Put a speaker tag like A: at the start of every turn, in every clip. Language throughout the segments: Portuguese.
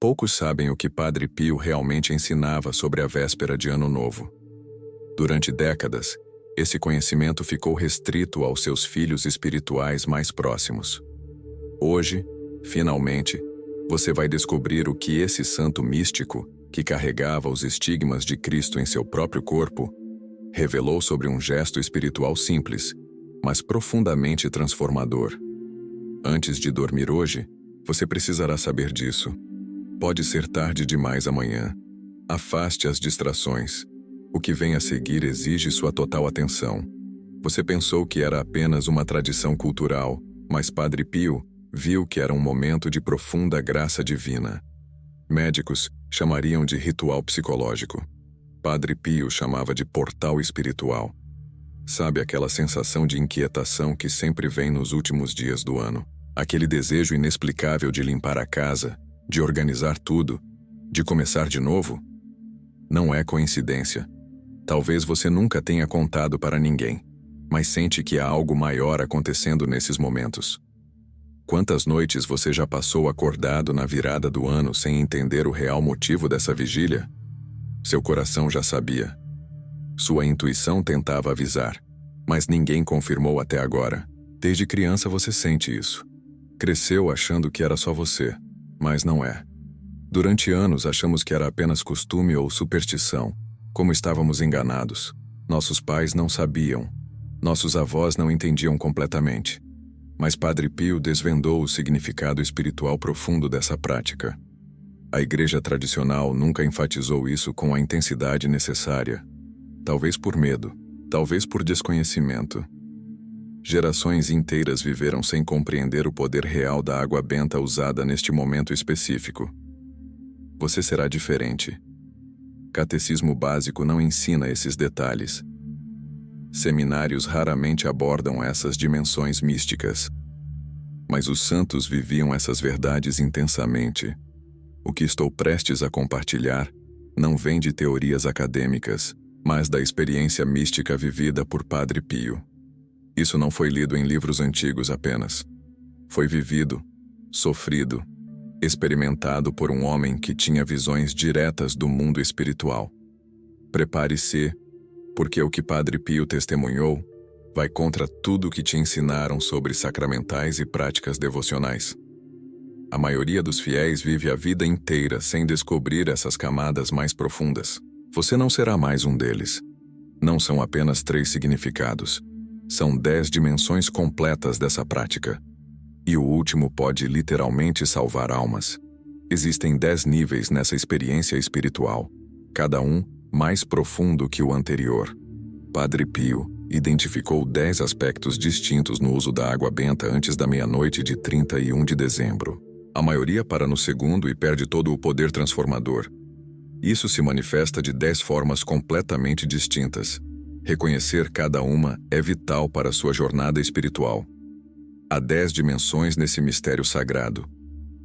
A: Poucos sabem o que Padre Pio realmente ensinava sobre a véspera de Ano Novo. Durante décadas, esse conhecimento ficou restrito aos seus filhos espirituais mais próximos. Hoje, finalmente, você vai descobrir o que esse santo místico, que carregava os estigmas de Cristo em seu próprio corpo, revelou sobre um gesto espiritual simples, mas profundamente transformador. Antes de dormir hoje, você precisará saber disso. Pode ser tarde demais amanhã. Afaste as distrações. O que vem a seguir exige sua total atenção. Você pensou que era apenas uma tradição cultural, mas Padre Pio viu que era um momento de profunda graça divina. Médicos chamariam de ritual psicológico. Padre Pio chamava de portal espiritual. Sabe aquela sensação de inquietação que sempre vem nos últimos dias do ano? Aquele desejo inexplicável de limpar a casa, de organizar tudo, de começar de novo? Não é coincidência. Talvez você nunca tenha contado para ninguém, mas sente que há algo maior acontecendo nesses momentos. Quantas noites você já passou acordado na virada do ano sem entender o real motivo dessa vigília? Seu coração já sabia. Sua intuição tentava avisar, mas ninguém confirmou até agora. Desde criança você sente isso. Cresceu achando que era só você, mas não é. Durante anos achamos que era apenas costume ou superstição. Como estávamos enganados. Nossos pais não sabiam. Nossos avós não entendiam completamente. Mas Padre Pio desvendou o significado espiritual profundo dessa prática. A igreja tradicional nunca enfatizou isso com a intensidade necessária. Talvez por medo, talvez por desconhecimento. Gerações inteiras viveram sem compreender o poder real da água benta usada neste momento específico. Você será diferente. Catecismo básico não ensina esses detalhes. Seminários raramente abordam essas dimensões místicas. Mas os santos viviam essas verdades intensamente. O que estou prestes a compartilhar não vem de teorias acadêmicas, mas da experiência mística vivida por Padre Pio. Isso não foi lido em livros antigos apenas. Foi vivido, sofrido, experimentado por um homem que tinha visões diretas do mundo espiritual. Prepare-se, porque o que Padre Pio testemunhou vai contra tudo o que te ensinaram sobre sacramentais e práticas devocionais. A maioria dos fiéis vive a vida inteira sem descobrir essas camadas mais profundas. Você não será mais um deles. Não são apenas 3 significados. São 10 dimensões completas dessa prática. E o último pode literalmente salvar almas. Existem 10 níveis nessa experiência espiritual, cada um mais profundo que o anterior. Padre Pio identificou 10 aspectos distintos no uso da água benta antes da meia-noite de 31 de dezembro. A maioria para no segundo e perde todo o poder transformador. Isso se manifesta de 10 formas completamente distintas. Reconhecer cada uma é vital para sua jornada espiritual. Há 10 dimensões nesse mistério sagrado.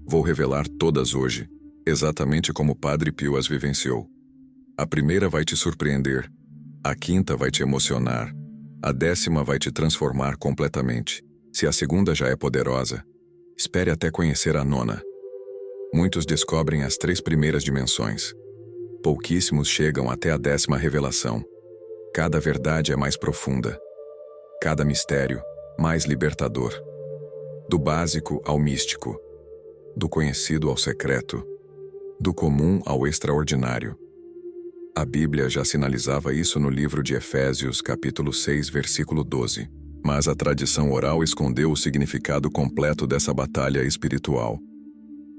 A: Vou revelar todas hoje, exatamente como Padre Pio as vivenciou. A primeira vai te surpreender, a quinta vai te emocionar, a 10ª vai te transformar completamente. Se a segunda já é poderosa, espere até conhecer a 9ª. Muitos descobrem as 3 primeiras dimensões. Pouquíssimos chegam até a 10ª revelação. Cada verdade é mais profunda. Cada mistério, mais libertador. Do básico ao místico. Do conhecido ao secreto. Do comum ao extraordinário. A Bíblia já sinalizava isso no livro de Efésios, capítulo 6, versículo 12. Mas a tradição oral escondeu o significado completo dessa batalha espiritual.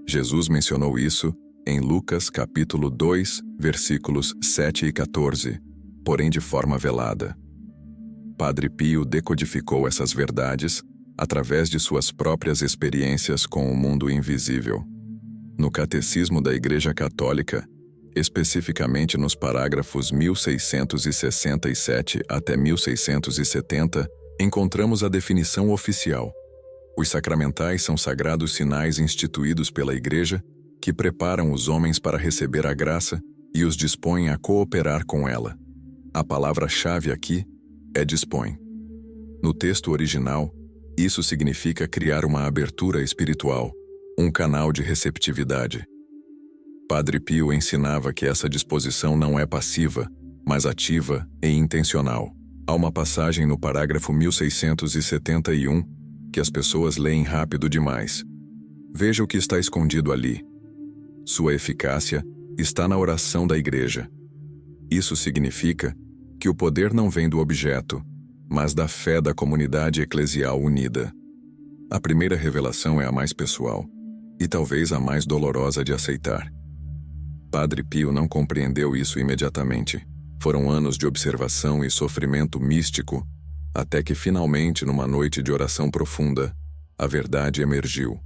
A: Jesus mencionou isso em Lucas, capítulo 2, versículos 7 e 14, porém de forma velada. Padre Pio decodificou essas verdades através de suas próprias experiências com o mundo invisível. No Catecismo da Igreja Católica, especificamente nos parágrafos 1667 até 1670, encontramos a definição oficial. Os sacramentais são sagrados sinais instituídos pela Igreja que preparam os homens para receber a graça e os dispõem a cooperar com ela. A palavra-chave aqui é dispõe. No texto original, isso significa criar uma abertura espiritual, um canal de receptividade. Padre Pio ensinava que essa disposição não é passiva, mas ativa e intencional. Há uma passagem no parágrafo 1671 que as pessoas leem rápido demais. Veja o que está escondido ali. Sua eficácia está na oração da Igreja. Isso significa que o poder não vem do objeto, mas da fé da comunidade eclesial unida. A primeira revelação é a mais pessoal, e talvez a mais dolorosa de aceitar. Padre Pio não compreendeu isso imediatamente. Foram anos de observação e sofrimento místico, até que finalmente, numa noite de oração profunda, a verdade emergiu.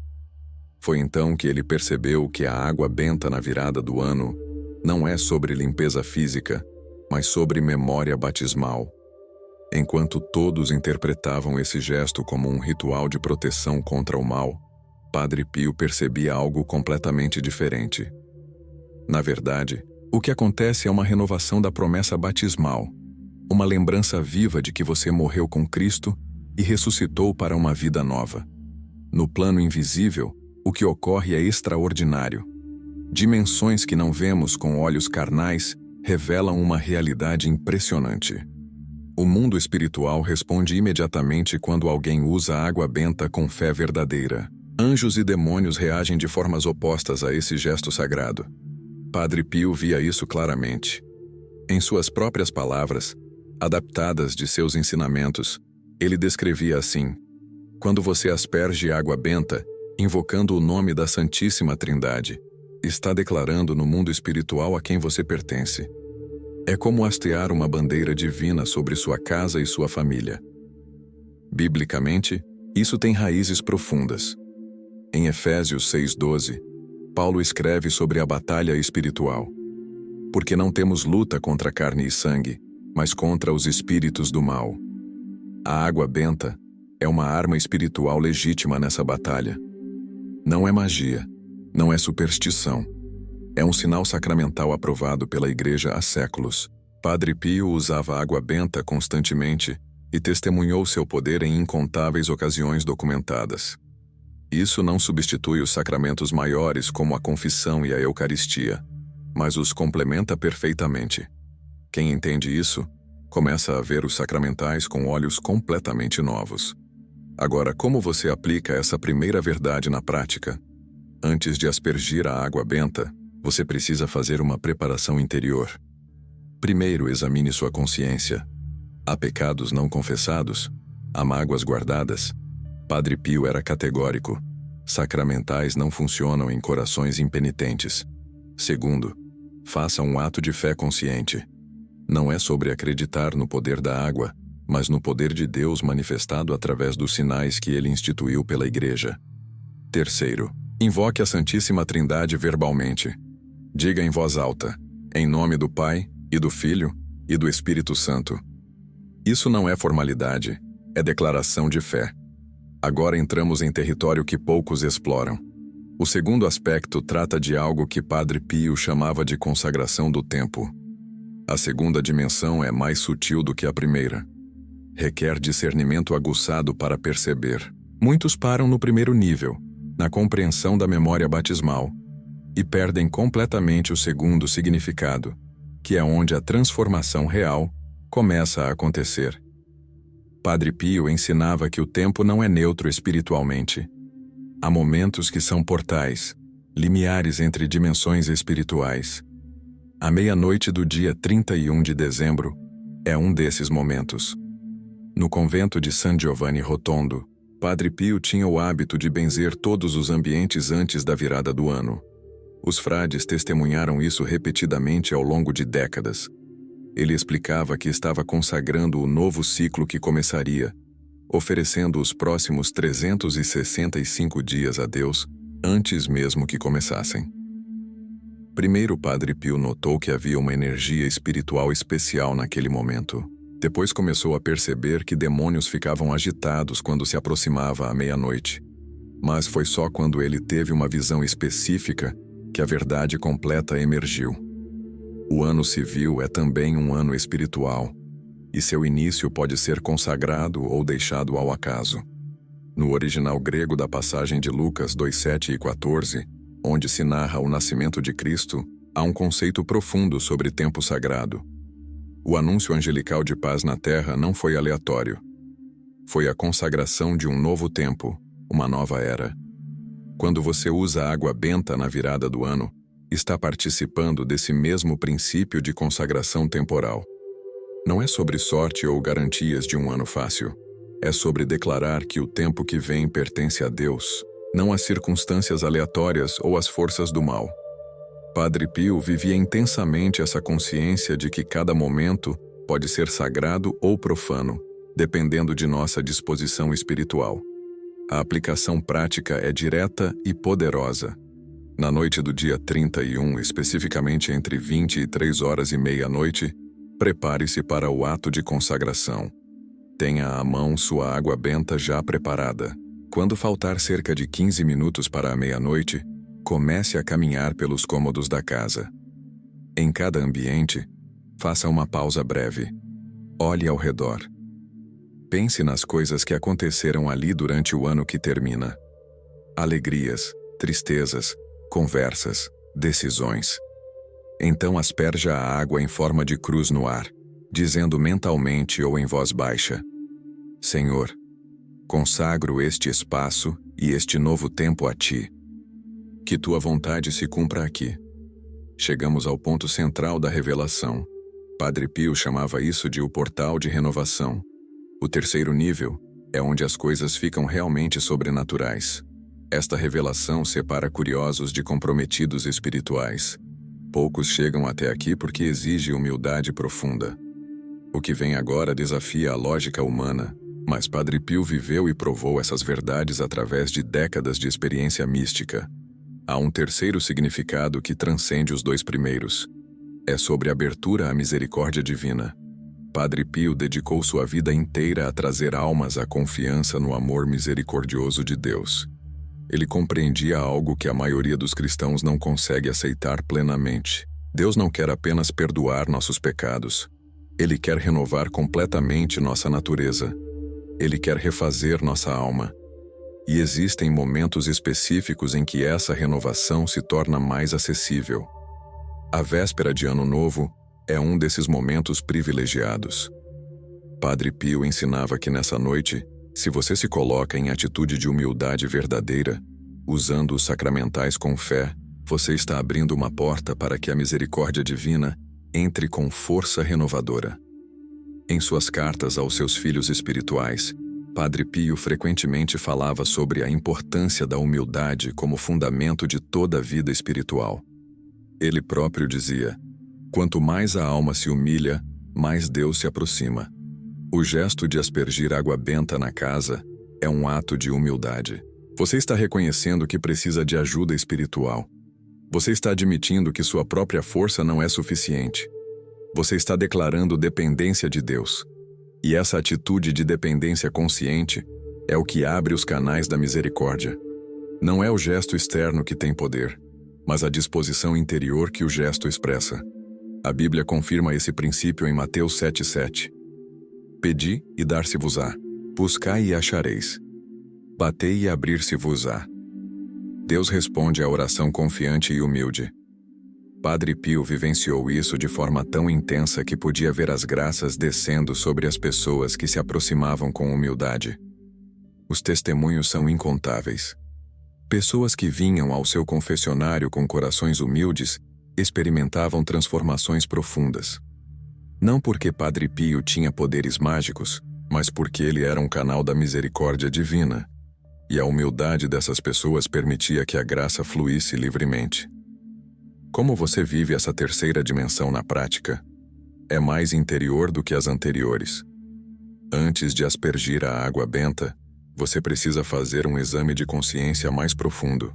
A: Foi então que ele percebeu que a água benta na virada do ano não é sobre limpeza física, mas sobre memória batismal. Enquanto todos interpretavam esse gesto como um ritual de proteção contra o mal, Padre Pio percebia algo completamente diferente. Na verdade, o que acontece é uma renovação da promessa batismal, uma lembrança viva de que você morreu com Cristo e ressuscitou para uma vida nova. No plano invisível, o que ocorre é extraordinário. Dimensões que não vemos com olhos carnais revelam uma realidade impressionante. O mundo espiritual responde imediatamente quando alguém usa água benta com fé verdadeira. Anjos e demônios reagem de formas opostas a esse gesto sagrado. Padre Pio via isso claramente. Em suas próprias palavras, adaptadas de seus ensinamentos, ele descrevia assim: quando você asperge água benta, invocando o nome da Santíssima Trindade, está declarando no mundo espiritual a quem você pertence. É como hastear uma bandeira divina sobre sua casa e sua família. Biblicamente, isso tem raízes profundas. Em Efésios 6:12, Paulo escreve sobre a batalha espiritual. Porque não temos luta contra carne e sangue, mas contra os espíritos do mal. A água benta é uma arma espiritual legítima nessa batalha. Não é magia, não é superstição. É um sinal sacramental aprovado pela Igreja há séculos. Padre Pio usava água benta constantemente e testemunhou seu poder em incontáveis ocasiões documentadas. Isso não substitui os sacramentos maiores como a confissão e a Eucaristia, mas os complementa perfeitamente. Quem entende isso, começa a ver os sacramentais com olhos completamente novos. Agora, como você aplica essa primeira verdade na prática? Antes de aspergir a água benta, você precisa fazer uma preparação interior. Primeiro, examine sua consciência. Há pecados não confessados? Há mágoas guardadas? Padre Pio era categórico. Sacramentais não funcionam em corações impenitentes. Segundo, faça um ato de fé consciente. Não é sobre acreditar no poder da água, mas no poder de Deus manifestado através dos sinais que ele instituiu pela Igreja. Terceiro, invoque a Santíssima Trindade verbalmente. Diga em voz alta, em nome do Pai, e do Filho, e do Espírito Santo. Isso não é formalidade, é declaração de fé. Agora entramos em território que poucos exploram. O segundo aspecto trata de algo que Padre Pio chamava de consagração do tempo. A segunda dimensão é mais sutil do que a primeira. Requer discernimento aguçado para perceber. Muitos param no primeiro nível, na compreensão da memória batismal, e perdem completamente o segundo significado, que é onde a transformação real começa a acontecer. Padre Pio ensinava que o tempo não é neutro espiritualmente. Há momentos que são portais, limiares entre dimensões espirituais. A meia-noite do dia 31 de dezembro é um desses momentos. No convento de San Giovanni Rotondo, Padre Pio tinha o hábito de benzer todos os ambientes antes da virada do ano. Os frades testemunharam isso repetidamente ao longo de décadas. Ele explicava que estava consagrando o novo ciclo que começaria, oferecendo os próximos 365 dias a Deus antes mesmo que começassem. Primeiro, Padre Pio notou que havia uma energia espiritual especial naquele momento. Depois começou a perceber que demônios ficavam agitados quando se aproximava a meia-noite. Mas foi só quando ele teve uma visão específica que a verdade completa emergiu. O ano civil é também um ano espiritual, e seu início pode ser consagrado ou deixado ao acaso. No original grego da passagem de Lucas 2:7 e 14, onde se narra o nascimento de Cristo, há um conceito profundo sobre tempo sagrado. O anúncio angelical de paz na Terra não foi aleatório. Foi a consagração de um novo tempo, uma nova era. Quando você usa água benta na virada do ano, está participando desse mesmo princípio de consagração temporal. Não é sobre sorte ou garantias de um ano fácil. É sobre declarar que o tempo que vem pertence a Deus, não às circunstâncias aleatórias ou às forças do mal. Padre Pio vivia intensamente essa consciência de que cada momento pode ser sagrado ou profano, dependendo de nossa disposição espiritual. A aplicação prática é direta e poderosa. Na noite do dia 31, especificamente entre 23 horas e meia-noite, prepare-se para o ato de consagração. Tenha à mão sua água benta já preparada. Quando faltar cerca de 15 minutos para a meia-noite, comece a caminhar pelos cômodos da casa. Em cada ambiente, faça uma pausa breve. Olhe ao redor. Pense nas coisas que aconteceram ali durante o ano que termina. Alegrias, tristezas, conversas, decisões. Então asperja a água em forma de cruz no ar, dizendo mentalmente ou em voz baixa: Senhor, consagro este espaço e este novo tempo a Ti. Que Tua vontade se cumpra aqui. Chegamos ao ponto central da revelação. Padre Pio chamava isso de o portal de renovação. O terceiro nível é onde as coisas ficam realmente sobrenaturais. Esta revelação separa curiosos de comprometidos espirituais. Poucos chegam até aqui porque exige humildade profunda. O que vem agora desafia a lógica humana, mas Padre Pio viveu e provou essas verdades através de décadas de experiência mística. Há um terceiro significado que transcende os dois primeiros. É sobre abertura à misericórdia divina. Padre Pio dedicou sua vida inteira a trazer almas à confiança no amor misericordioso de Deus. Ele compreendia algo que a maioria dos cristãos não consegue aceitar plenamente. Deus não quer apenas perdoar nossos pecados. Ele quer renovar completamente nossa natureza. Ele quer refazer nossa alma. E existem momentos específicos em que essa renovação se torna mais acessível. A véspera de Ano Novo é um desses momentos privilegiados. Padre Pio ensinava que nessa noite, se você se coloca em atitude de humildade verdadeira, usando os sacramentais com fé, você está abrindo uma porta para que a misericórdia divina entre com força renovadora. Em suas cartas aos seus filhos espirituais, Padre Pio frequentemente falava sobre a importância da humildade como fundamento de toda a vida espiritual. Ele próprio dizia: quanto mais a alma se humilha, mais Deus se aproxima. O gesto de aspergir água benta na casa é um ato de humildade. Você está reconhecendo que precisa de ajuda espiritual. Você está admitindo que sua própria força não é suficiente. Você está declarando dependência de Deus. E essa atitude de dependência consciente é o que abre os canais da misericórdia. Não é o gesto externo que tem poder, mas a disposição interior que o gesto expressa. A Bíblia confirma esse princípio em Mateus 7,7. Pedi e dar-se-vos-á, buscai e achareis, batei e abrir-se-vos-á. Deus responde à oração confiante e humilde. Padre Pio vivenciou isso de forma tão intensa que podia ver as graças descendo sobre as pessoas que se aproximavam com humildade. Os testemunhos são incontáveis. Pessoas que vinham ao seu confessionário com corações humildes experimentavam transformações profundas. Não porque Padre Pio tinha poderes mágicos, mas porque ele era um canal da misericórdia divina, e a humildade dessas pessoas permitia que a graça fluísse livremente. Como você vive essa terceira dimensão na prática? É mais interior do que as anteriores. Antes de aspergir a água benta, você precisa fazer um exame de consciência mais profundo.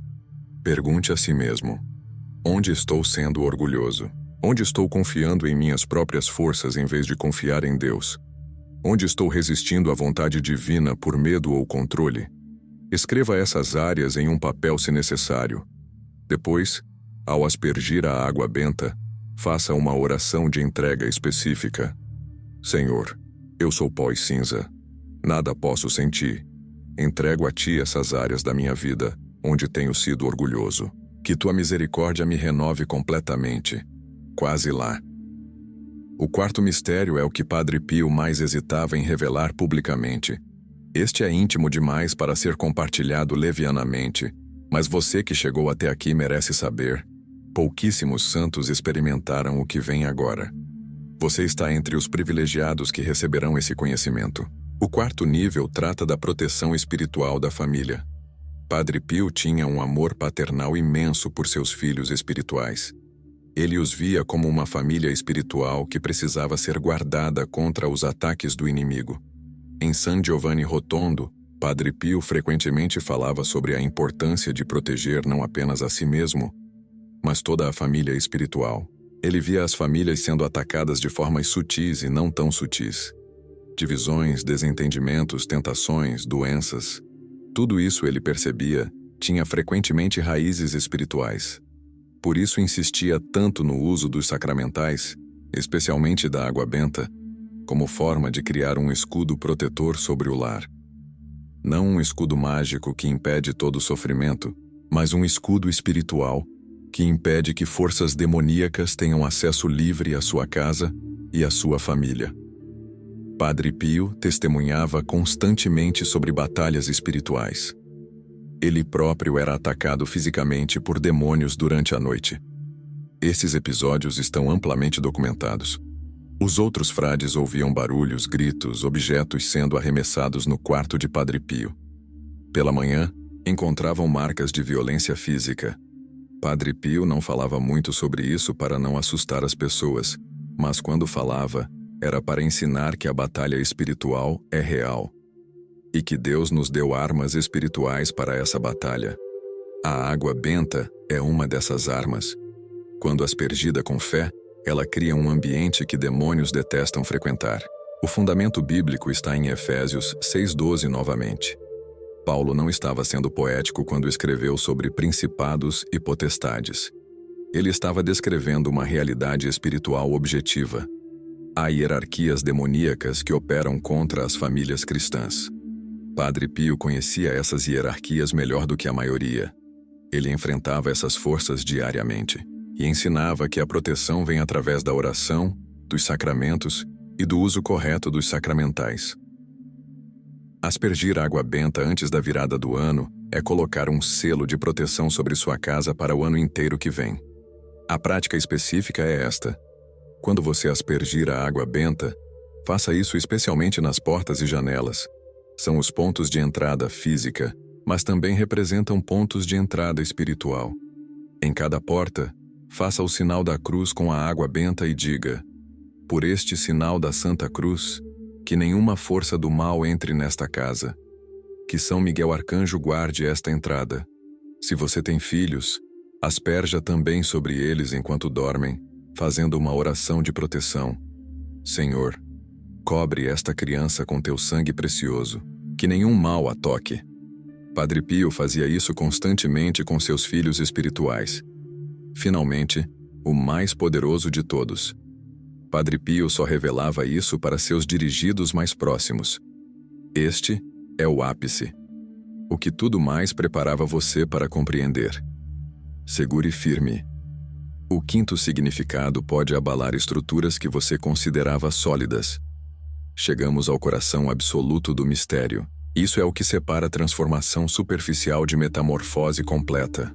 A: Pergunte a si mesmo: onde estou sendo orgulhoso? Onde estou confiando em minhas próprias forças em vez de confiar em Deus? Onde estou resistindo à vontade divina por medo ou controle? Escreva essas áreas em um papel se necessário. Depois, ao aspergir a água benta, faça uma oração de entrega específica. Senhor, eu sou pó e cinza. Nada posso sem Ti. Entrego a Ti essas áreas da minha vida, onde tenho sido orgulhoso. Que tua misericórdia me renove completamente. Quase lá. O quarto mistério é o que Padre Pio mais hesitava em revelar publicamente. Este é íntimo demais para ser compartilhado levianamente, mas você que chegou até aqui merece saber. Pouquíssimos santos experimentaram o que vem agora. Você está entre os privilegiados que receberão esse conhecimento. O quarto nível trata da proteção espiritual da família. Padre Pio tinha um amor paternal imenso por seus filhos espirituais. Ele os via como uma família espiritual que precisava ser guardada contra os ataques do inimigo. Em San Giovanni Rotondo, Padre Pio frequentemente falava sobre a importância de proteger não apenas a si mesmo, mas toda a família espiritual. Ele via as famílias sendo atacadas de formas sutis e não tão sutis. Divisões, desentendimentos, tentações, doenças. Tudo isso ele percebia, tinha frequentemente raízes espirituais. Por isso insistia tanto no uso dos sacramentais, especialmente da água benta, como forma de criar um escudo protetor sobre o lar. Não um escudo mágico que impede todo o sofrimento, mas um escudo espiritual que impede que forças demoníacas tenham acesso livre à sua casa e à sua família. Padre Pio testemunhava constantemente sobre batalhas espirituais. Ele próprio era atacado fisicamente por demônios durante a noite. Esses episódios estão amplamente documentados. Os outros frades ouviam barulhos, gritos, objetos sendo arremessados no quarto de Padre Pio. Pela manhã, encontravam marcas de violência física. Padre Pio não falava muito sobre isso para não assustar as pessoas, mas quando falava, era para ensinar que a batalha espiritual é real e que Deus nos deu armas espirituais para essa batalha. A água benta é uma dessas armas. Quando aspergida com fé, ela cria um ambiente que demônios detestam frequentar. O fundamento bíblico está em Efésios 6:12 novamente. Paulo não estava sendo poético quando escreveu sobre principados e potestades. Ele estava descrevendo uma realidade espiritual objetiva. Há hierarquias demoníacas que operam contra as famílias cristãs. Padre Pio conhecia essas hierarquias melhor do que a maioria. Ele enfrentava essas forças diariamente e ensinava que a proteção vem através da oração, dos sacramentos e do uso correto dos sacramentais. Aspergir água benta antes da virada do ano é colocar um selo de proteção sobre sua casa para o ano inteiro que vem. A prática específica é esta. Quando você aspergir a água benta, faça isso especialmente nas portas e janelas. São os pontos de entrada física, mas também representam pontos de entrada espiritual. Em cada porta, faça o sinal da cruz com a água benta e diga: por este sinal da Santa Cruz, que nenhuma força do mal entre nesta casa. Que São Miguel Arcanjo guarde esta entrada. Se você tem filhos, asperja também sobre eles enquanto dormem, fazendo uma oração de proteção. Senhor, cobre esta criança com teu sangue precioso, que nenhum mal a toque. Padre Pio fazia isso constantemente com seus filhos espirituais. Finalmente, o mais poderoso de todos. Padre Pio só revelava isso para seus dirigidos mais próximos. Este é o ápice. O que tudo mais preparava você para compreender. Segure firme. O quinto significado pode abalar estruturas que você considerava sólidas. Chegamos ao coração absoluto do mistério. Isso é o que separa a transformação superficial de metamorfose completa.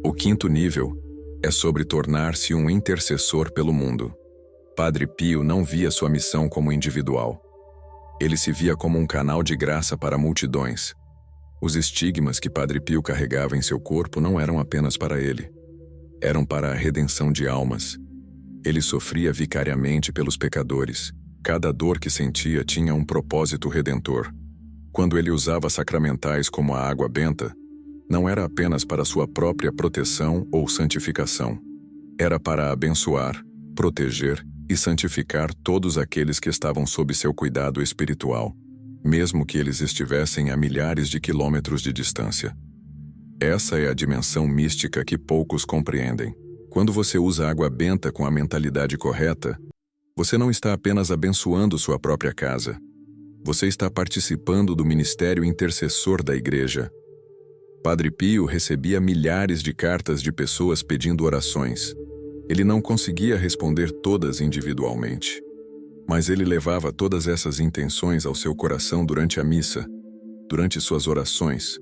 A: O quinto nível é sobre tornar-se um intercessor pelo mundo. Padre Pio não via sua missão como individual. Ele se via como um canal de graça para multidões. Os estigmas que Padre Pio carregava em seu corpo não eram apenas para ele. Eram para a redenção de almas. Ele sofria vicariamente pelos pecadores. Cada dor que sentia tinha um propósito redentor. Quando ele usava sacramentais como a água benta, não era apenas para sua própria proteção ou santificação. Era para abençoar, proteger e santificar todos aqueles que estavam sob seu cuidado espiritual, mesmo que eles estivessem a milhares de quilômetros de distância. Essa é a dimensão mística que poucos compreendem. Quando você usa água benta com a mentalidade correta, você não está apenas abençoando sua própria casa. Você está participando do ministério intercessor da Igreja. Padre Pio recebia milhares de cartas de pessoas pedindo orações. Ele não conseguia responder todas individualmente, mas ele levava todas essas intenções ao seu coração durante a missa, durante suas orações.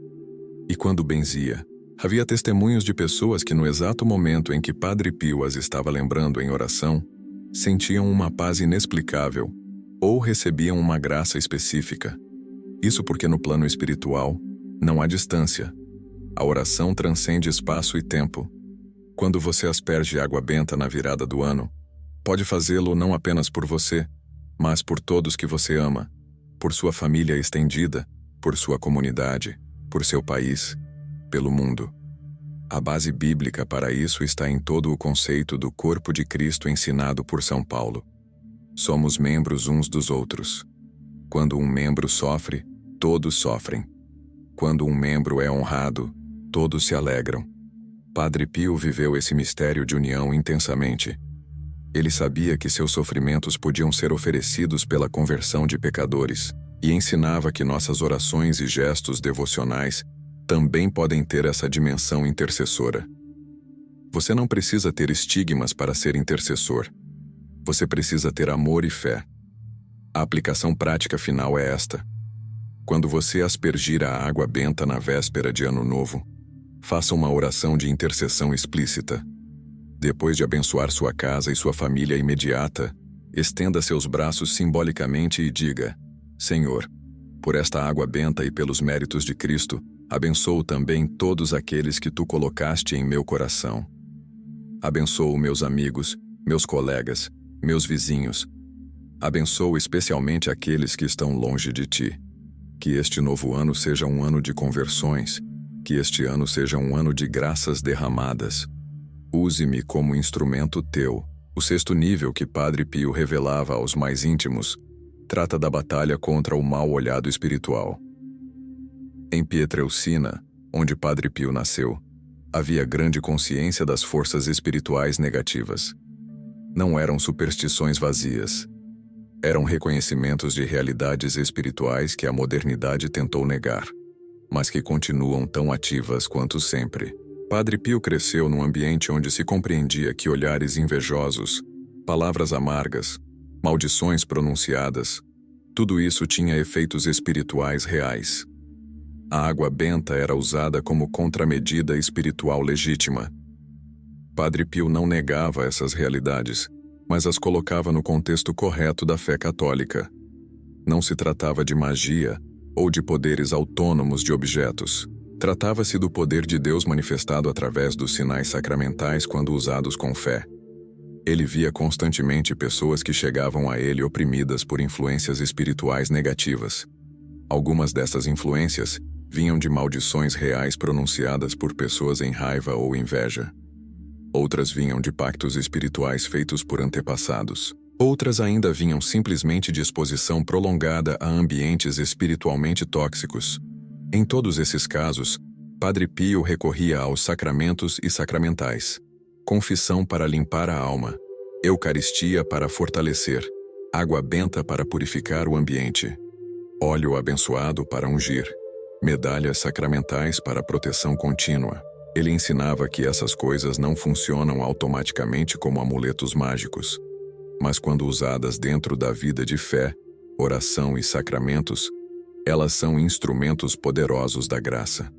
A: E quando benzia, havia testemunhos de pessoas que no exato momento em que Padre Pio as estava lembrando em oração, sentiam uma paz inexplicável ou recebiam uma graça específica. Isso porque no plano espiritual não há distância. A oração transcende espaço e tempo. Quando você asperge água benta na virada do ano, pode fazê-lo não apenas por você, mas por todos que você ama, por sua família estendida, por sua comunidade, por seu país, pelo mundo. A base bíblica para isso está em todo o conceito do corpo de Cristo ensinado por São Paulo. Somos membros uns dos outros. Quando um membro sofre, todos sofrem. Quando um membro é honrado, todos se alegram. Padre Pio viveu esse mistério de união intensamente. Ele sabia que seus sofrimentos podiam ser oferecidos pela conversão de pecadores e ensinava que nossas orações e gestos devocionais também podem ter essa dimensão intercessora. Você não precisa ter estigmas para ser intercessor. Você precisa ter amor e fé. A aplicação prática final é esta. Quando você aspergir a água benta na véspera de Ano Novo, faça uma oração de intercessão explícita. Depois de abençoar sua casa e sua família imediata, estenda seus braços simbolicamente e diga: Senhor, por esta água benta e pelos méritos de Cristo, abençoo também todos aqueles que tu colocaste em meu coração. Abençoo meus amigos, meus colegas, meus vizinhos. Abençoo especialmente aqueles que estão longe de ti. Que este novo ano seja um ano de conversões. Que este ano seja um ano de graças derramadas. Use-me como instrumento teu. O sexto nível que Padre Pio revelava aos mais íntimos trata da batalha contra o mal olhado espiritual. Em Pietrelcina, onde Padre Pio nasceu, havia grande consciência das forças espirituais negativas. Não eram superstições vazias. Eram reconhecimentos de realidades espirituais que a modernidade tentou negar, mas que continuam tão ativas quanto sempre. Padre Pio cresceu num ambiente onde se compreendia que olhares invejosos, palavras amargas, maldições pronunciadas, tudo isso tinha efeitos espirituais reais. A água benta era usada como contramedida espiritual legítima. Padre Pio não negava essas realidades, mas as colocava no contexto correto da fé católica. Não se tratava de magia ou de poderes autônomos de objetos. Tratava-se do poder de Deus manifestado através dos sinais sacramentais quando usados com fé. Ele via constantemente pessoas que chegavam a ele oprimidas por influências espirituais negativas. Algumas dessas influências vinham de maldições reais pronunciadas por pessoas em raiva ou inveja. Outras vinham de pactos espirituais feitos por antepassados. Outras ainda vinham simplesmente de exposição prolongada a ambientes espiritualmente tóxicos. Em todos esses casos, Padre Pio recorria aos sacramentos e sacramentais. Confissão para limpar a alma, Eucaristia para fortalecer, água benta para purificar o ambiente, óleo abençoado para ungir, medalhas sacramentais para proteção contínua. Ele ensinava que essas coisas não funcionam automaticamente como amuletos mágicos, mas quando usadas dentro da vida de fé, oração e sacramentos, elas são instrumentos poderosos da graça.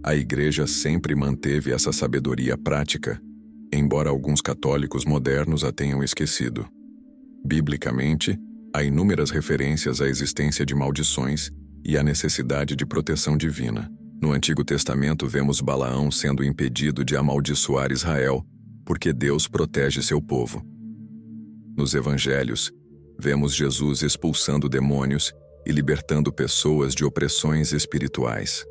A: A Igreja sempre manteve essa sabedoria prática, embora alguns católicos modernos a tenham esquecido. Biblicamente, há inúmeras referências à existência de maldições e à necessidade de proteção divina. No Antigo Testamento vemos Balaão sendo impedido de amaldiçoar Israel, porque Deus protege seu povo. Nos Evangelhos, vemos Jesus expulsando demônios e libertando pessoas de opressões espirituais.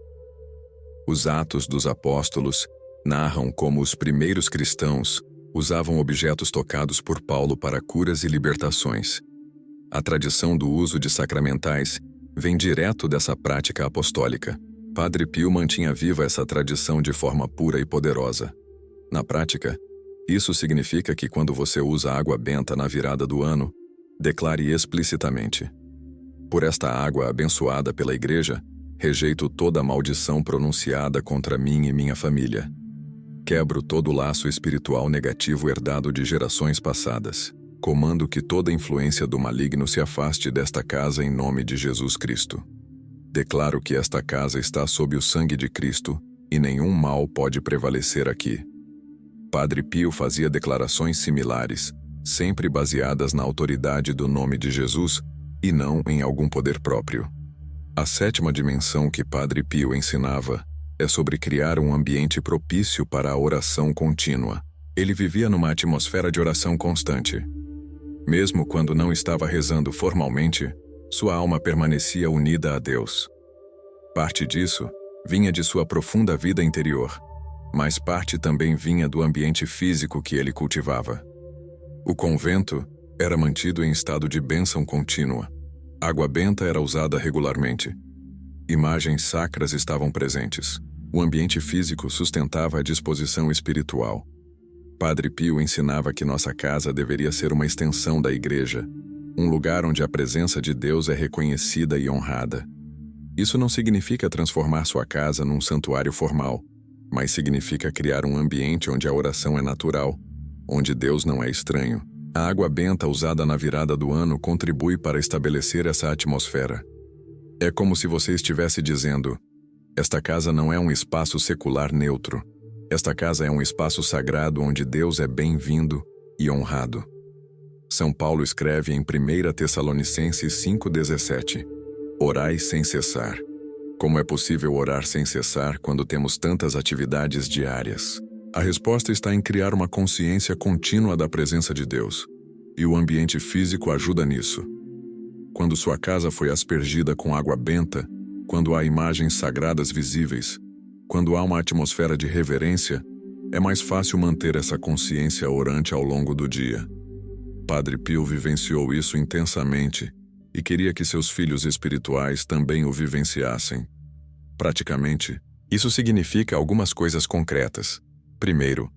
A: Os Atos dos Apóstolos narram como os primeiros cristãos usavam objetos tocados por Paulo para curas e libertações. A tradição do uso de sacramentais vem direto dessa prática apostólica. Padre Pio mantinha viva essa tradição de forma pura e poderosa. Na prática, isso significa que quando você usa água benta na virada do ano, declare explicitamente: por esta água abençoada pela Igreja, Rejeito toda maldição pronunciada contra mim e minha família. Quebro todo laço espiritual negativo herdado de gerações passadas. Comando que toda influência do maligno se afaste desta casa em nome de Jesus Cristo. Declaro que esta casa está sob o sangue de Cristo e nenhum mal pode prevalecer aqui. Padre Pio fazia declarações similares, sempre baseadas na autoridade do nome de Jesus e não em algum poder próprio. A sétima dimensão que Padre Pio ensinava é sobre criar um ambiente propício para a oração contínua. Ele vivia numa atmosfera de oração constante. Mesmo quando não estava rezando formalmente, sua alma permanecia unida a Deus. Parte disso vinha de sua profunda vida interior, mas parte também vinha do ambiente físico que ele cultivava. O convento era mantido em estado de bênção contínua. Água benta era usada regularmente. Imagens sacras estavam presentes. O ambiente físico sustentava a disposição espiritual. Padre Pio ensinava que nossa casa deveria ser uma extensão da igreja, um lugar onde a presença de Deus é reconhecida e honrada. Isso não significa transformar sua casa num santuário formal, mas significa criar um ambiente onde a oração é natural, onde Deus não é estranho. A água benta usada na virada do ano contribui para estabelecer essa atmosfera. É como se você estivesse dizendo: esta casa não é um espaço secular neutro. Esta casa é um espaço sagrado onde Deus é bem-vindo e honrado. São Paulo escreve em 1 Tessalonicenses 5,17: Orai sem cessar. Como é possível orar sem cessar quando temos tantas atividades diárias? A resposta está em criar uma consciência contínua da presença de Deus. E o ambiente físico ajuda nisso. Quando sua casa foi aspergida com água benta, quando há imagens sagradas visíveis, quando há uma atmosfera de reverência, é mais fácil manter essa consciência orante ao longo do dia. Padre Pio vivenciou isso intensamente e queria que seus filhos espirituais também o vivenciassem. Praticamente, isso significa algumas coisas concretas. Primeiro,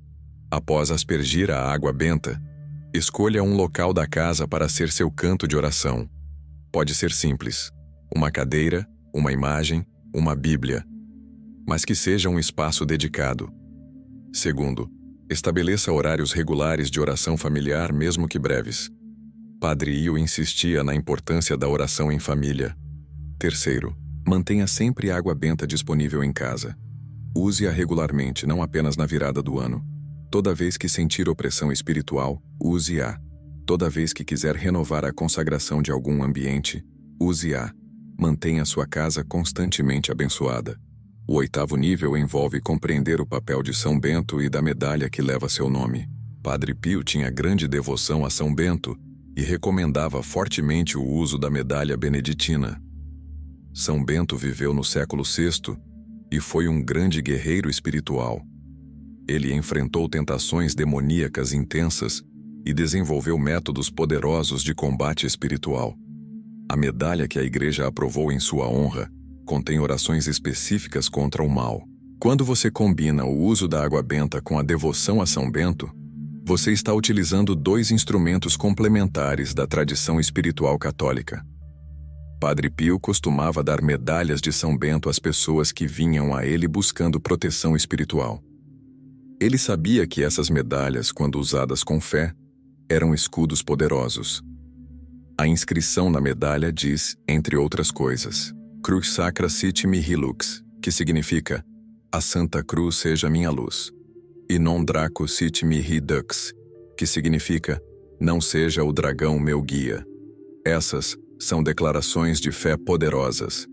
A: após aspergir a água benta, escolha um local da casa para ser seu canto de oração. Pode ser simples: uma cadeira, uma imagem, uma Bíblia, mas que seja um espaço dedicado. Segundo, estabeleça horários regulares de oração familiar, mesmo que breves. Padre Pio insistia na importância da oração em família. Terceiro, mantenha sempre água benta disponível em casa. Use-a regularmente, não apenas na virada do ano. Toda vez que sentir opressão espiritual, use-a. Toda vez que quiser renovar a consagração de algum ambiente, use-a. Mantenha sua casa constantemente abençoada. O 8º nível envolve compreender o papel de São Bento e da medalha que leva seu nome. Padre Pio tinha grande devoção a São Bento e recomendava fortemente o uso da medalha beneditina. São Bento viveu no século VI e foi um grande guerreiro espiritual. Ele enfrentou tentações demoníacas intensas e desenvolveu métodos poderosos de combate espiritual. A medalha que a Igreja aprovou em sua honra contém orações específicas contra o mal. Quando você combina o uso da água benta com a devoção a São Bento, você está utilizando dois instrumentos complementares da tradição espiritual católica. Padre Pio costumava dar medalhas de São Bento às pessoas que vinham a ele buscando proteção espiritual. Ele sabia que essas medalhas, quando usadas com fé, eram escudos poderosos. A inscrição na medalha diz, entre outras coisas, Cruz Sacra Sit Mihi Lux, que significa A Santa Cruz seja minha luz, e Non Draco Sit Mihi Dux, que significa Não seja o dragão meu guia. Essas são declarações de fé poderosas.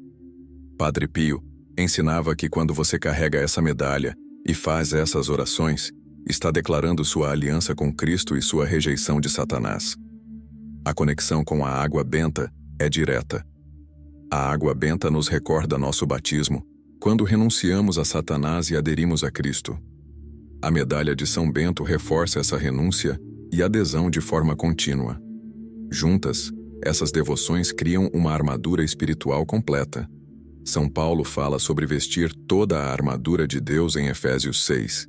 A: Padre Pio ensinava que quando você carrega essa medalha e faz essas orações, está declarando sua aliança com Cristo e sua rejeição de Satanás. A conexão com a água benta é direta. A água benta nos recorda nosso batismo, quando renunciamos a Satanás e aderimos a Cristo. A medalha de São Bento reforça essa renúncia e adesão de forma contínua. Juntas, essas devoções criam uma armadura espiritual completa. São Paulo fala sobre vestir toda a armadura de Deus em Efésios 6.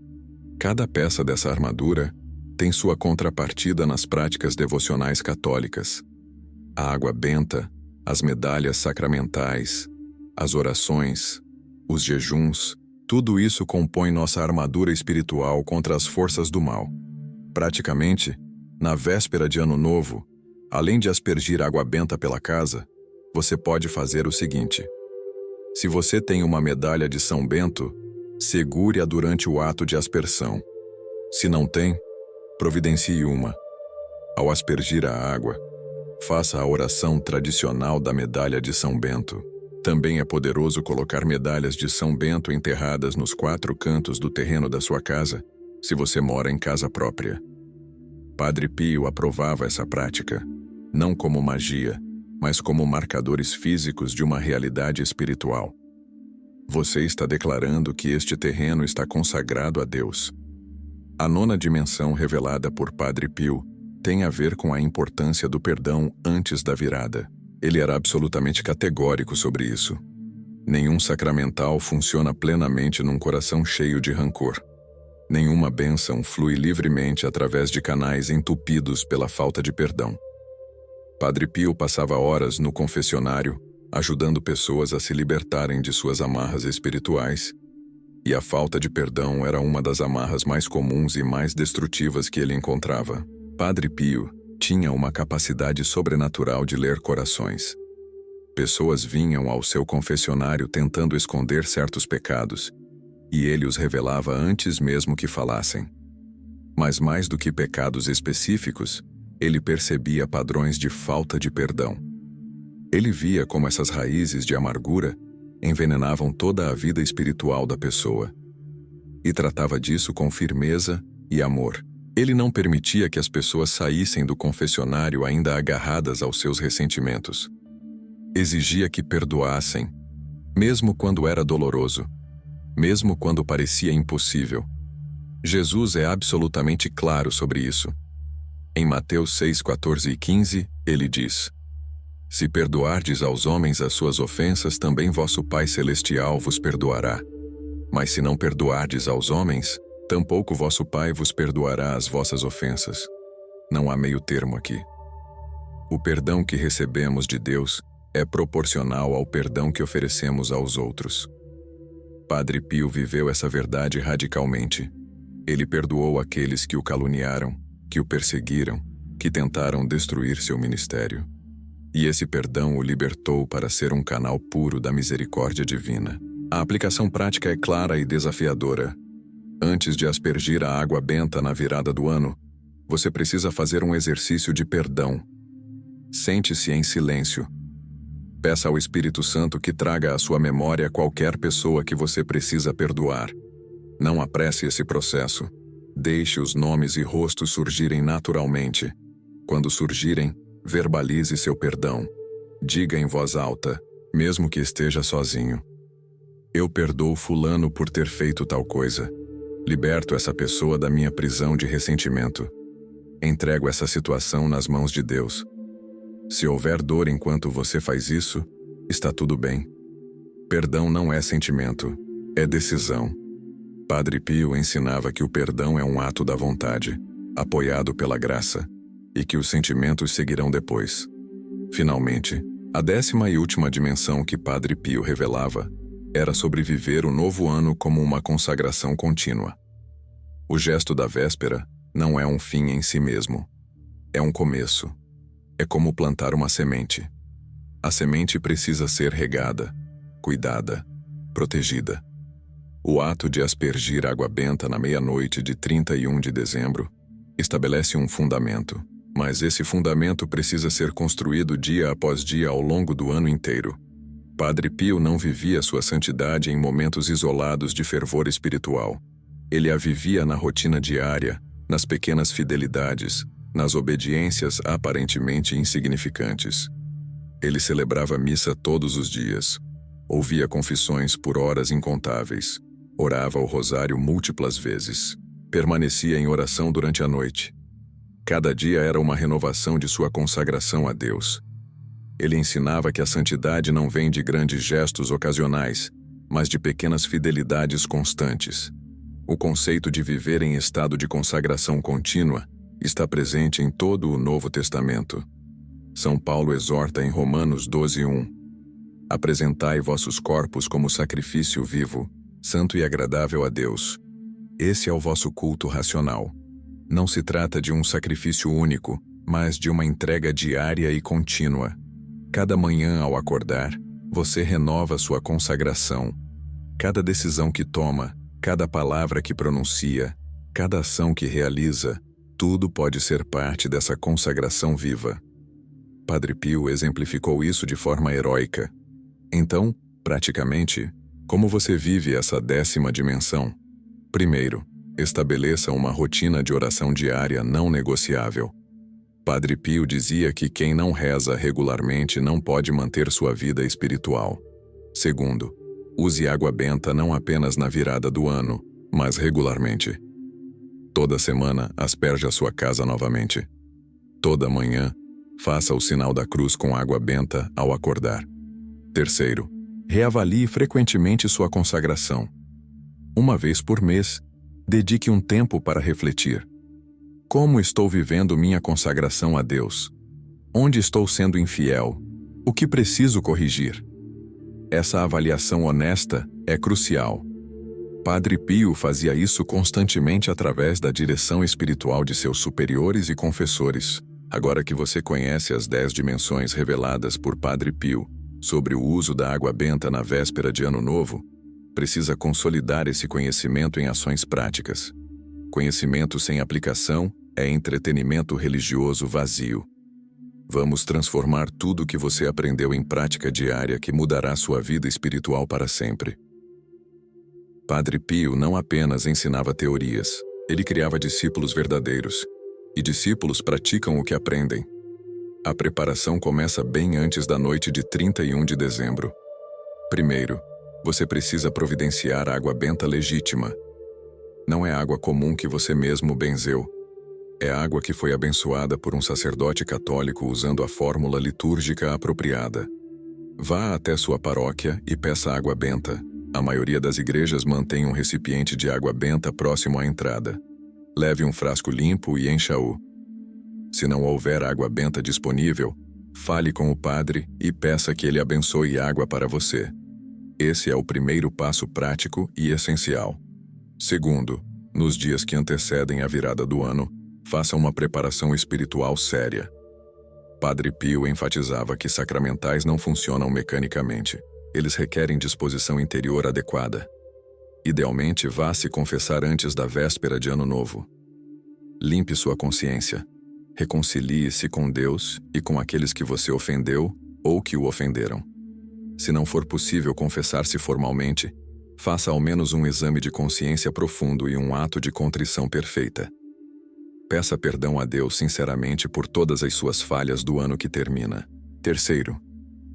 A: Cada peça dessa armadura tem sua contrapartida nas práticas devocionais católicas. A água benta, as medalhas sacramentais, as orações, os jejuns, tudo isso compõe nossa armadura espiritual contra as forças do mal. Praticamente, na véspera de Ano Novo, além de aspergir água benta pela casa, você pode fazer o seguinte: se você tem uma medalha de São Bento, segure-a durante o ato de aspersão. Se não tem, providencie uma. Ao aspergir a água, faça a oração tradicional da medalha de São Bento. Também é poderoso colocar medalhas de São Bento enterradas nos 4 cantos do terreno da sua casa, se você mora em casa própria. Padre Pio aprovava essa prática, não como magia, mas como marcadores físicos de uma realidade espiritual. Você está declarando que este terreno está consagrado a Deus. A 9ª dimensão revelada por Padre Pio tem a ver com a importância do perdão antes da virada. Ele era absolutamente categórico sobre isso. Nenhum sacramental funciona plenamente num coração cheio de rancor. Nenhuma bênção flui livremente através de canais entupidos pela falta de perdão. Padre Pio passava horas no confessionário, ajudando pessoas a se libertarem de suas amarras espirituais, e a falta de perdão era uma das amarras mais comuns e mais destrutivas que ele encontrava. Padre Pio tinha uma capacidade sobrenatural de ler corações. Pessoas vinham ao seu confessionário tentando esconder certos pecados, e ele os revelava antes mesmo que falassem. Mas mais do que pecados específicos, ele percebia padrões de falta de perdão. Ele via como essas raízes de amargura envenenavam toda a vida espiritual da pessoa. E tratava disso com firmeza e amor. Ele não permitia que as pessoas saíssem do confessionário ainda agarradas aos seus ressentimentos. Exigia que perdoassem, mesmo quando era doloroso, mesmo quando parecia impossível. Jesus é absolutamente claro sobre isso. Em Mateus 6, 14 e 15, ele diz: se perdoardes aos homens as suas ofensas, também vosso Pai Celestial vos perdoará. Mas se não perdoardes aos homens, tampouco vosso Pai vos perdoará as vossas ofensas. Não há meio termo aqui. O perdão que recebemos de Deus é proporcional ao perdão que oferecemos aos outros. Padre Pio viveu essa verdade radicalmente. Ele perdoou aqueles que o caluniaram, que o perseguiram, que tentaram destruir seu ministério. E esse perdão o libertou para ser um canal puro da misericórdia divina. A aplicação prática é clara e desafiadora. Antes de aspergir a água benta na virada do ano, você precisa fazer um exercício de perdão. Sente-se em silêncio. Peça ao Espírito Santo que traga à sua memória qualquer pessoa que você precisa perdoar. Não apresse esse processo. Deixe os nomes e rostos surgirem naturalmente. Quando surgirem, verbalize seu perdão. Diga em voz alta, mesmo que esteja sozinho: eu perdoo fulano por ter feito tal coisa. Liberto essa pessoa da minha prisão de ressentimento. Entrego essa situação nas mãos de Deus. Se houver dor enquanto você faz isso, está tudo bem. Perdão não é sentimento, é decisão. Padre Pio ensinava que o perdão é um ato da vontade, apoiado pela graça, e que os sentimentos seguirão depois. Finalmente, a 10ª e última dimensão que Padre Pio revelava era sobre viver o novo ano como uma consagração contínua. O gesto da véspera não é um fim em si mesmo. É um começo. É como plantar uma semente. A semente precisa ser regada, cuidada, protegida. O ato de aspergir água benta na meia-noite de 31 de dezembro estabelece um fundamento, mas esse fundamento precisa ser construído dia após dia ao longo do ano inteiro. Padre Pio não vivia sua santidade em momentos isolados de fervor espiritual. Ele a vivia na rotina diária, nas pequenas fidelidades, nas obediências aparentemente insignificantes. Ele celebrava missa todos os dias, ouvia confissões por horas incontáveis, orava o rosário múltiplas vezes, permanecia em oração durante a noite. Cada dia era uma renovação de sua consagração a Deus. Ele ensinava que a santidade não vem de grandes gestos ocasionais, mas de pequenas fidelidades constantes. O conceito de viver em estado de consagração contínua está presente em todo o Novo Testamento. São Paulo exorta em Romanos 12:1: Apresentai vossos corpos como sacrifício vivo, santo e agradável a Deus. Esse é o vosso culto racional. Não se trata de um sacrifício único, mas de uma entrega diária e contínua. Cada manhã ao acordar, você renova sua consagração. Cada decisão que toma, cada palavra que pronuncia, cada ação que realiza, tudo pode ser parte dessa consagração viva. Padre Pio exemplificou isso de forma heróica. Então, praticamente, como você vive essa 10ª dimensão? Primeiro, estabeleça uma rotina de oração diária não negociável. Padre Pio dizia que quem não reza regularmente não pode manter sua vida espiritual. Segundo, use água benta não apenas na virada do ano, mas regularmente. Toda semana, asperja sua casa novamente. Toda manhã, faça o sinal da cruz com água benta ao acordar. Terceiro, reavalie frequentemente sua consagração. Uma vez por mês, dedique um tempo para refletir. Como estou vivendo minha consagração a Deus? Onde estou sendo infiel? O que preciso corrigir? Essa avaliação honesta é crucial. Padre Pio fazia isso constantemente através da direção espiritual de seus superiores e confessores. Agora que você conhece as 10 dimensões reveladas por Padre Pio sobre o uso da água benta na véspera de Ano Novo, precisa consolidar esse conhecimento em ações práticas. Conhecimento sem aplicação é entretenimento religioso vazio. Vamos transformar tudo o que você aprendeu em prática diária que mudará sua vida espiritual para sempre. Padre Pio não apenas ensinava teorias, ele criava discípulos verdadeiros. E discípulos praticam o que aprendem. A preparação começa bem antes da noite de 31 de dezembro. Primeiro, você precisa providenciar água benta legítima. Não é água comum que você mesmo benzeu. É água que foi abençoada por um sacerdote católico usando a fórmula litúrgica apropriada. Vá até sua paróquia e peça água benta. A maioria das igrejas mantém um recipiente de água benta próximo à entrada. Leve um frasco limpo e encha-o. Se não houver água benta disponível, fale com o padre e peça que ele abençoe água para você. Esse é o primeiro passo prático e essencial. Segundo, nos dias que antecedem a virada do ano, faça uma preparação espiritual séria. Padre Pio enfatizava que sacramentais não funcionam mecanicamente. Eles requerem disposição interior adequada. Idealmente, vá se confessar antes da véspera de Ano Novo. Limpe sua consciência. Reconcilie-se com Deus e com aqueles que você ofendeu ou que o ofenderam. Se não for possível confessar-se formalmente, faça ao menos um exame de consciência profundo e um ato de contrição perfeita. Peça perdão a Deus sinceramente por todas as suas falhas do ano que termina. Terceiro,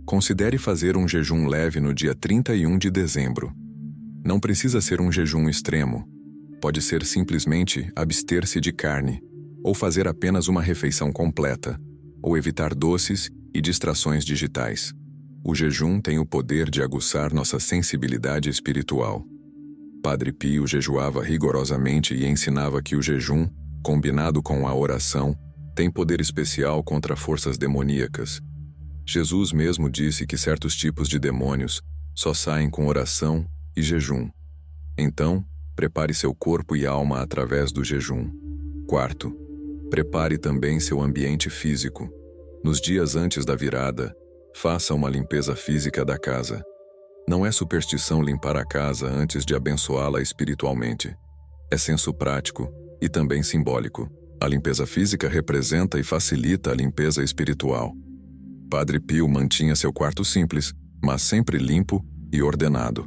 A: considere fazer um jejum leve no dia 31 de dezembro. Não precisa ser um jejum extremo. Pode ser simplesmente abster-se de carne, ou fazer apenas uma refeição completa, ou evitar doces e distrações digitais. O jejum tem o poder de aguçar nossa sensibilidade espiritual. Padre Pio jejuava rigorosamente e ensinava que o jejum, combinado com a oração, tem poder especial contra forças demoníacas. Jesus mesmo disse que certos tipos de demônios só saem com oração e jejum. Então, prepare seu corpo e alma através do jejum. Quarto, prepare também seu ambiente físico. Nos dias antes da virada, faça uma limpeza física da casa. Não é superstição limpar a casa antes de abençoá-la espiritualmente. É senso prático e também simbólico. A limpeza física representa e facilita a limpeza espiritual. Padre Pio mantinha seu quarto simples, mas sempre limpo e ordenado.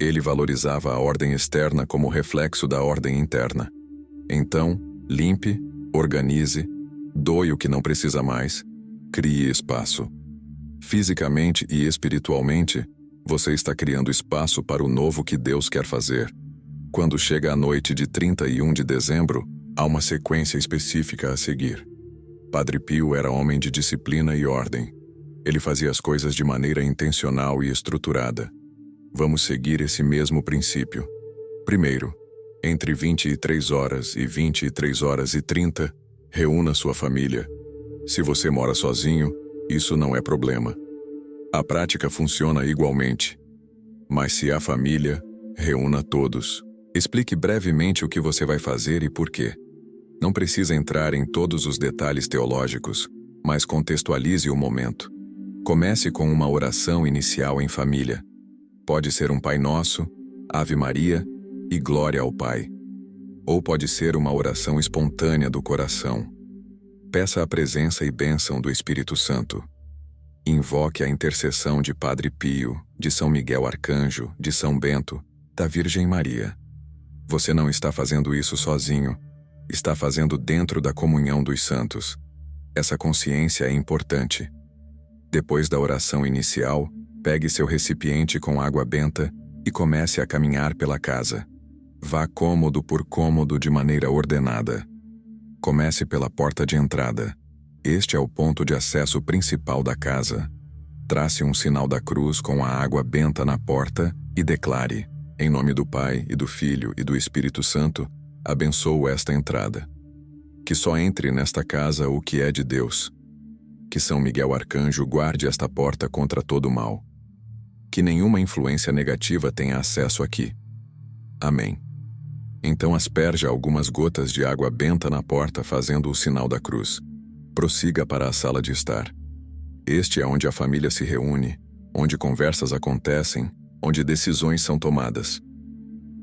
A: Ele valorizava a ordem externa como reflexo da ordem interna. Então, limpe, organize, doe o que não precisa mais, crie espaço. Fisicamente e espiritualmente, você está criando espaço para o novo que Deus quer fazer. Quando chega a noite de 31 de dezembro, há uma sequência específica a seguir. Padre Pio era homem de disciplina e ordem. Ele fazia as coisas de maneira intencional e estruturada. Vamos seguir esse mesmo princípio. Primeiro, entre 23 horas e 23 horas e 30, reúna sua família. Se você mora sozinho, isso não é problema. A prática funciona igualmente. Mas se há família, reúna todos. Explique brevemente o que você vai fazer e por quê. Não precisa entrar em todos os detalhes teológicos, mas contextualize o momento. Comece com uma oração inicial em família. Pode ser um Pai Nosso, Ave Maria e Glória ao Pai. Ou pode ser uma oração espontânea do coração. Peça a presença e bênção do Espírito Santo. Invoque a intercessão de Padre Pio, de São Miguel Arcanjo, de São Bento, da Virgem Maria. Você não está fazendo isso sozinho. Está fazendo dentro da comunhão dos santos. Essa consciência é importante. Depois da oração inicial, pegue seu recipiente com água benta e comece a caminhar pela casa. Vá cômodo por cômodo de maneira ordenada. Comece pela porta de entrada. Este é o ponto de acesso principal da casa. Trace um sinal da cruz com a água benta na porta e declare: em nome do Pai, e do Filho, e do Espírito Santo, abençoo esta entrada. Que só entre nesta casa o que é de Deus. Que São Miguel Arcanjo guarde esta porta contra todo mal. Que nenhuma influência negativa tenha acesso aqui. Amém. Então asperja algumas gotas de água benta na porta fazendo o sinal da cruz. Prossiga para a sala de estar. Este é onde a família se reúne, onde conversas acontecem, onde decisões são tomadas.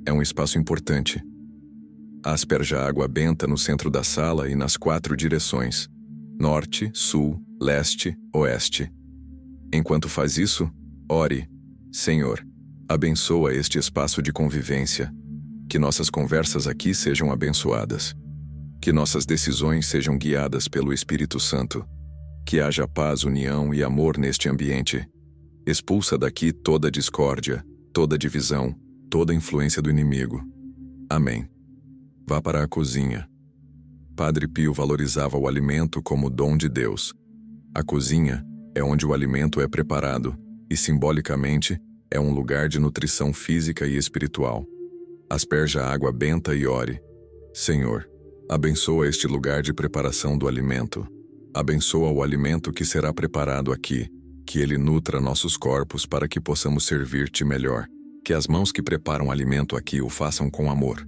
A: É um espaço importante. Asperja água benta no centro da sala e nas 4 direções: norte, sul, leste, oeste. Enquanto faz isso, ore: Senhor, abençoa este espaço de convivência. Que nossas conversas aqui sejam abençoadas. Que nossas decisões sejam guiadas pelo Espírito Santo. Que haja paz, união e amor neste ambiente. Expulsa daqui toda discórdia, toda divisão, toda influência do inimigo. Amém. Vá para a cozinha. Padre Pio valorizava o alimento como dom de Deus. A cozinha é onde o alimento é preparado e, simbolicamente, é um lugar de nutrição física e espiritual. Asperja água benta e ore: Senhor, abençoa este lugar de preparação do alimento. Abençoa o alimento que será preparado aqui, que ele nutra nossos corpos para que possamos servir-te melhor. Que as mãos que preparam alimento aqui o façam com amor.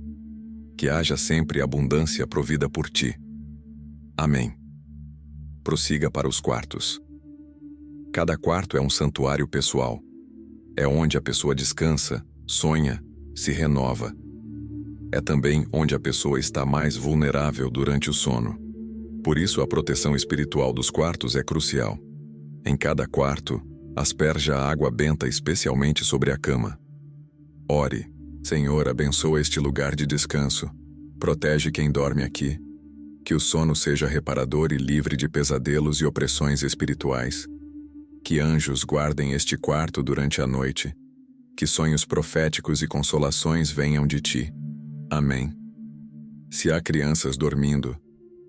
A: Que haja sempre abundância provida por ti. Amém. Prossiga para os quartos. Cada quarto é um santuário pessoal. É onde a pessoa descansa, sonha, se renova. É também onde a pessoa está mais vulnerável durante o sono. Por isso a proteção espiritual dos quartos é crucial. Em cada quarto, asperja a água benta especialmente sobre a cama. Ore: Senhor, abençoa este lugar de descanso. Protege quem dorme aqui. Que o sono seja reparador e livre de pesadelos e opressões espirituais. Que anjos guardem este quarto durante a noite. Que sonhos proféticos e consolações venham de ti. Amém. Se há crianças dormindo,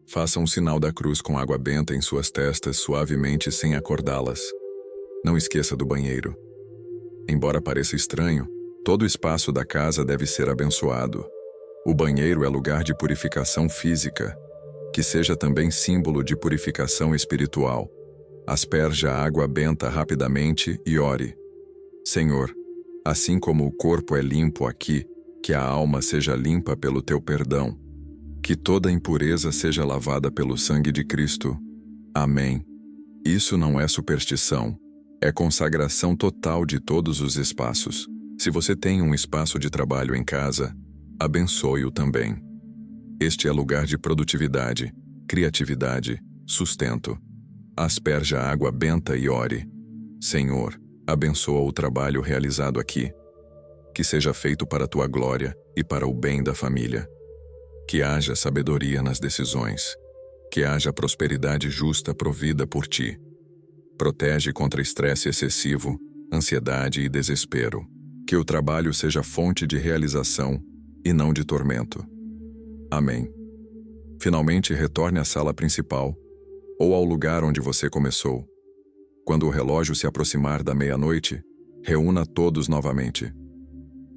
A: faça um sinal da cruz com água benta em suas testas suavemente sem acordá-las. Não esqueça do banheiro. Embora pareça estranho, todo o espaço da casa deve ser abençoado. O banheiro é lugar de purificação física, que seja também símbolo de purificação espiritual. Asperja a água benta rapidamente e ore: Senhor, assim como o corpo é limpo aqui, que a alma seja limpa pelo teu perdão. Que toda impureza seja lavada pelo sangue de Cristo. Amém. Isso não é superstição. É consagração total de todos os espaços. Se você tem um espaço de trabalho em casa, abençoe-o também. Este é lugar de produtividade, criatividade, sustento. Asperja a água benta e ore: Senhor, abençoa o trabalho realizado aqui. Que seja feito para a tua glória e para o bem da família. Que haja sabedoria nas decisões. Que haja prosperidade justa provida por ti. Protege contra estresse excessivo, ansiedade e desespero. Que o trabalho seja fonte de realização e não de tormento. Amém. Finalmente retorne à sala principal ou ao lugar onde você começou. Quando o relógio se aproximar da meia-noite, reúna todos novamente.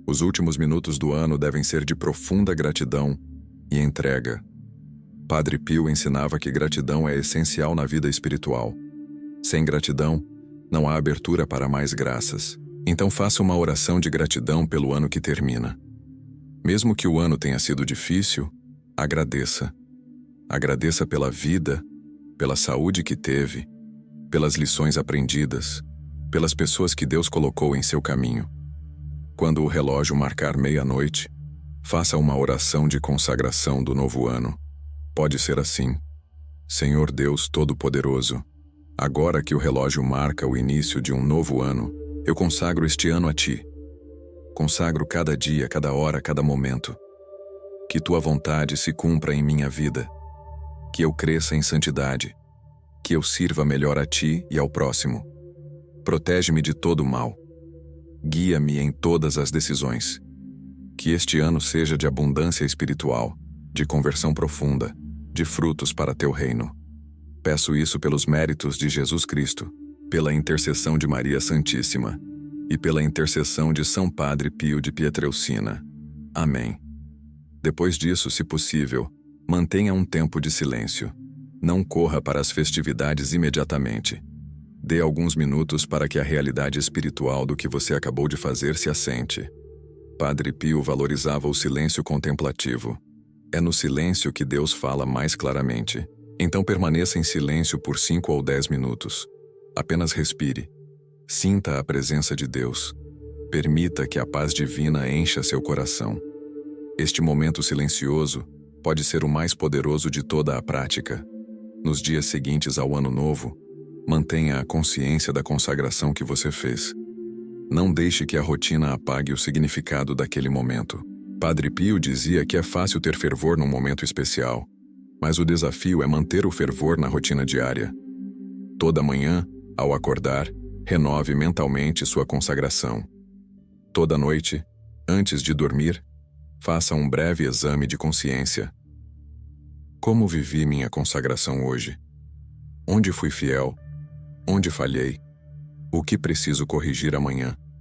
A: Os últimos minutos do ano devem ser de profunda gratidão e entrega. Padre Pio ensinava que gratidão é essencial na vida espiritual. Sem gratidão, Não há abertura para mais graças. Então faça uma oração de gratidão pelo ano que termina. Mesmo que o ano tenha sido difícil, agradeça. Agradeça pela vida, pela saúde que teve, pelas lições aprendidas, pelas pessoas que Deus colocou em seu caminho. Quando o relógio marcar meia-noite, faça uma oração de consagração do novo ano. Pode ser assim: Senhor Deus Todo-Poderoso, agora que o relógio marca o início de um novo ano, eu consagro este ano a Ti. Consagro cada dia, cada hora, cada momento. Que Tua vontade se cumpra em minha vida. Que eu cresça em santidade. Que eu sirva melhor a Ti e ao próximo. Protege-me de todo mal. Guia-me em todas as decisões. Que este ano seja de abundância espiritual, de conversão profunda, de frutos para Teu reino. Peço isso pelos méritos de Jesus Cristo, pela intercessão de Maria Santíssima e pela intercessão de São Padre Pio de Pietrelcina. Amém. Depois disso, se possível, mantenha um tempo de silêncio. Não corra para as festividades imediatamente. Dê alguns minutos para que a realidade espiritual do que você acabou de fazer se assente. Padre Pio valorizava o silêncio contemplativo. É no silêncio que Deus fala mais claramente. Então permaneça em silêncio por 5 ou 10 minutos. Apenas respire. Sinta a presença de Deus. Permita que a paz divina encha seu coração. Este momento silencioso pode ser o mais poderoso de toda a prática. Nos dias seguintes ao Ano Novo, mantenha a consciência da consagração que você fez. Não deixe que a rotina apague o significado daquele momento. Padre Pio dizia que é fácil ter fervor num momento especial, mas o desafio é manter o fervor na rotina diária. Toda manhã, ao acordar, renove mentalmente sua consagração. Toda noite, antes de dormir, faça um breve exame de consciência. Como vivi minha consagração hoje? Onde fui fiel? Onde falhei? O que preciso corrigir amanhã?